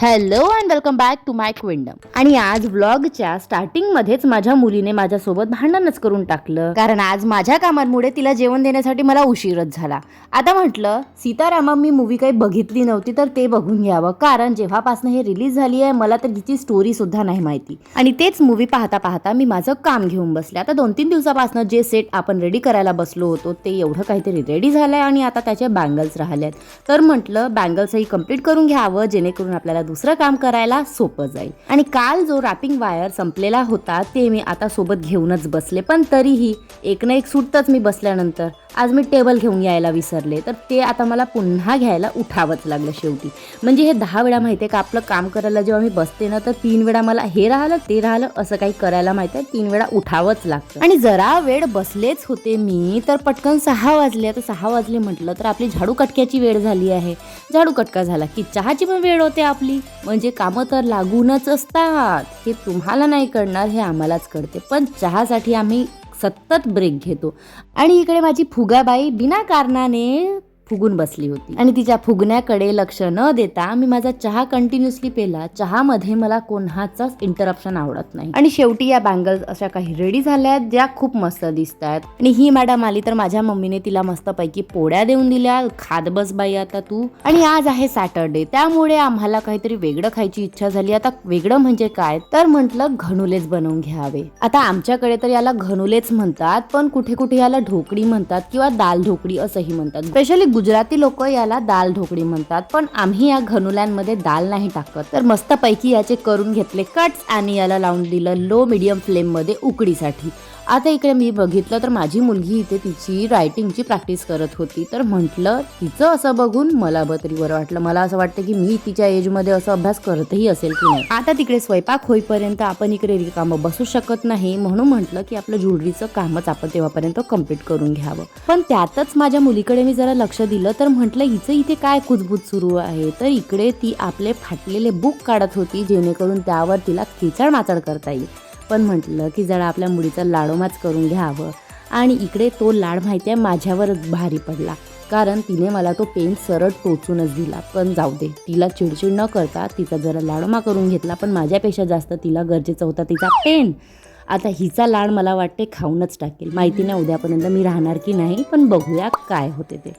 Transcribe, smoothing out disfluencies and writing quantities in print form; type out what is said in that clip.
Hello and welcome back to my kingdom. आणि आज व्लॉगच्या starting मध्येच माझ्या मुलीने माझ्यासोबत भांडणच करून टाकलं, कारण आज माझ्या कामांमुळे तिला जेवण देण्यासाठी मला उशीरच झाला. आता म्हटलं सीतारामा मी मूवी काही बघितली नव्हती तर ते बघून घ्यावं, कारण जेव्हापासून हे रिलीज झाली आहे मला तर तिची स्टोरी सुद्धा नाही माहिती. आणि तेच मूवी पाहता पाहता मी माझं काम घेऊन बसले. आता 2-3 दिवसापासून जे सेट आपण रेडी करायला बसलो होतो ते एवढं काहीतरी रेडी झालंय आणि आता त्याचे बँगल्स राहिलेत. तर म्हटलं बँगल्सही कम्प्लीट करून घ्यावं, जेणेकरून आपल्याला दुसरं काम करायला सोपं जाईल. आणि काल जो रॅपिंग वायर संपलेला होता ते मी आता सोबत घेऊनच बसले, पण तरीही एक ना एक सुटतच. मी बसल्यानंतर आज मी टेबल घेऊन यायला विसरले, तर ते आता मला पुन्हा घ्यायला उठावंच लागलं शेवटी. म्हणजे हे 10 वेळा माहिती आहे का आपलं काम करायला जेव्हा मी बसते ना, तर 3 वेळा मला हे राहिलं ते राहिलं असं काही करायला माहिती आहे, 3 वेळा उठावंच लागतं. आणि जरा वेळ बसलेच होते मी, तर पटकन 6 वाजले. आता 6 वाजले म्हटलं तर आपली झाडू कटक्याची वेळ झाली आहे. झाडू कटका झाला की चहाची पण वेळ होते आपली. म्हणजे कामं तर लागूनच असतात. हे तुम्हाला नाही कळणार, हे आम्हालाच कळते. पण चहासाठी आम्ही सतत ब्रेक घेतो. आणि इकडे माझी फुगाबाई बिना कारणाने फुगून बसली होती आणि तिच्या फुगण्याकडे लक्ष न देता मी माझा चहा कंटिन्युअसली पेला. चहामध्ये मला कोणाचाच इंटरप्शन आवडत नाही. आणि शेवटी या बँगल्स अशा काही रेडी झाल्या आहेत, ज्या खूप मस्त दिसत आहेत. आणि ही मॅडम आली तर माझ्या मम्मीने तिला मस्तपैकी पोळ्या देऊन दिल्या. खात बस बाई आता तू. आणि आज आहे सॅटरडे, त्यामुळे आम्हाला काहीतरी वेगळं खायची इच्छा झाली. आता वेगळं म्हणजे काय, तर म्हटलं घनुलेच बनवून घ्यावे. आता आमच्याकडे तर याला घनुलेच म्हणतात, पण कुठे कुठे याला ढोकळी म्हणतात किंवा दाल ढोकळी असंही म्हणतात. स्पेशली गुजराती लोक याला दाल ढोकळी म्हणतात, पण आम्ही या घनुल्यांमध्ये दाल नाही टाकत. तर मस्तपैकी याचे करून घेतले कट्स आणि याला लावून दिलं लो मीडियम फ्लेम मध्ये उकडीसाठी. आता इकडे मी बघितलं तर माझी मुलगी इथे तिची रायटिंगची प्रॅक्टिस करत होती. तर म्हटलं तिचं असं बघून मला तरी बरं वाटलं. मला असं वाटतं की मी तिच्या एजमध्ये असं अभ्यास करतही असेल की नाही. आता तिकडे स्वयंपाक होईपर्यंत आपण इकडे रिकामं बसू शकत नाही, म्हणून म्हटलं की आपलं ज्वेलरीचं कामच आपण तेव्हापर्यंत कम्प्लीट करून घ्यावं. पण त्यातच माझ्या मुलीकडे मी जरा लक्ष दिलं, तर म्हटलं हिचं इथे काय कुजबूज सुरू आहे. तर इकडे ती आपले फाटलेले बुक काढत होती, जेणेकरून त्यावर तिला खिचड माचड करता येईल. पण म्हटलं की जरा आपल्या मुलीचं लाडोमाच करून घ्यावं. आणि इकडे तो लाड माहिती आहे माझ्यावरच भारी पडला, कारण तिने मला तो पेन सरळ टोचूनच दिला. पण जाऊ दे, तिला चिडचिड न करता तिचा जरा लाडोमा करून घेतला. पण माझ्यापेक्षा जास्त तिला गरजेचा होता तिचा पेन. आता हिचा लाड मला वाटते खाऊनच टाकेल. माहिती नाही उद्यापर्यंत मी राहणार की नाही, पण बघूया काय होते ते.